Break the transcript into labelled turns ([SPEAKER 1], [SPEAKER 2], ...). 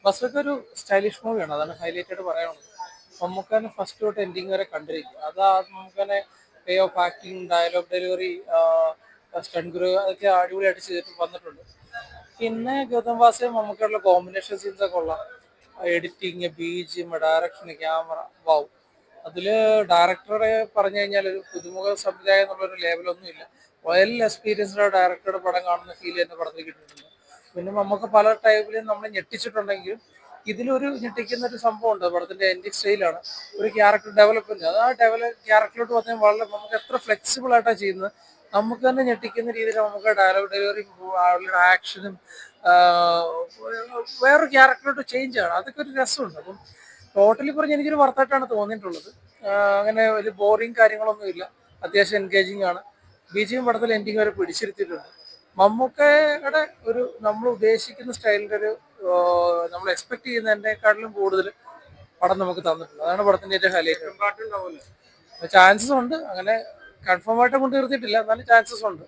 [SPEAKER 1] ബസ്സൊക്കെ ഒരു സ്റ്റൈലിഷ് മൂവിയാണ്, അതാണ് ഹൈലൈറ്റ് ആയിട്ട് പറയാനുള്ളത്. മമ്മൂക്കാനെ ഫസ്റ്റ് തൊട്ട് എൻഡിങ് വരെ കണ്ടിരിക്കും. അതാ മമ്മൂക്കാനെ way of acting, dialogue delivery, stunt ഗ്രൂ അതൊക്കെ അടിപൊളിയായിട്ട് ചെയ്തിട്ട് വന്നിട്ടുണ്ട്. പിന്നെ ഗൗതം വാസുദേവ് മമ്മൂക്കായിട്ടുള്ള കോമ്പിനേഷൻ സീൻസ് ഒക്കെ ഉള്ള editing, BGM, direction, camera, wow. അതില് ഡയറക്ടറുടെ പറഞ്ഞു കഴിഞ്ഞാൽ ഒരു പുതുമുഖ സംവിധായകൻ എന്നുള്ളൊരു ലേബലൊന്നും ഇല്ല. വെൽ എക്സ്പീരിയൻസ്ഡ് ഡയറക്ടറുടെ പടം കാണുന്ന ഫീൽ തന്നെ പടത്തിൽ കിട്ടിയിട്ടുണ്ട്. പിന്നെ നമുക്ക് പല ടൈപ്പിലും നമ്മളെ ഞെട്ടിച്ചിട്ടുണ്ടെങ്കിലും ഇതിലൊരു ഞെട്ടിക്കുന്ന ഒരു സംഭവം ഉണ്ട്. പടത്തിന്റെ എൻഡിങ് സ്റ്റൈലാണ് ഒരു ക്യാരക്ടർ ഡെവലപ്മെന്റ്. അത് ആ ക്യാരക്ടറിലോട്ട് പറഞ്ഞാൽ വളരെ നമുക്ക് എത്ര ഫ്ലെക്സിബിൾ ആയിട്ടാണ് ചെയ്യുന്നത്. നമുക്ക് തന്നെ ഞെട്ടിക്കുന്ന രീതിയിൽ നമുക്ക് ഡയലോഗ് ഡെലിവറിയും ആക്ഷനും വേറൊരു ക്യാരക്ടറിലോട്ട് ചേഞ്ച് ആണ്. അതൊക്കെ ഒരു രസമുണ്ട്. അപ്പം ടോട്ടലി പറഞ്ഞ് എനിക്കൊരു വർത്തായിട്ടാണ് തോന്നിയിട്ടുള്ളത്. അങ്ങനെ ഒരു ബോറിങ് കാര്യങ്ങളൊന്നും ഇല്ല. അത്യാവശ്യം എൻഗേജിങ് ആണ്. ബിജിഎം പടത്തിൽ എൻഡിങ് വരെ പിടിച്ചിരുത്തിയിട്ടുണ്ട്. മമ്മൂക്കയുടെ ഒരു നമ്മൾ ഉദ്ദേശിക്കുന്ന സ്റ്റൈലിന്റെ ഒരു നമ്മൾ എക്സ്പെക്ട് ചെയ്യുന്നതിനേക്കാട്ടിലും കൂടുതൽ പടം നമുക്ക് തന്നിട്ടുണ്ട്. അതാണ് പടത്തിന്റെ ഏറ്റവും ഹൈലൈറ്റ്. ചാൻസസ് ഉണ്ട്, അങ്ങനെ കൺഫേം ആയിട്ട് കൊണ്ട് നിർത്തിയിട്ടില്ല, എന്നാലും ചാൻസസ് ഉണ്ട്.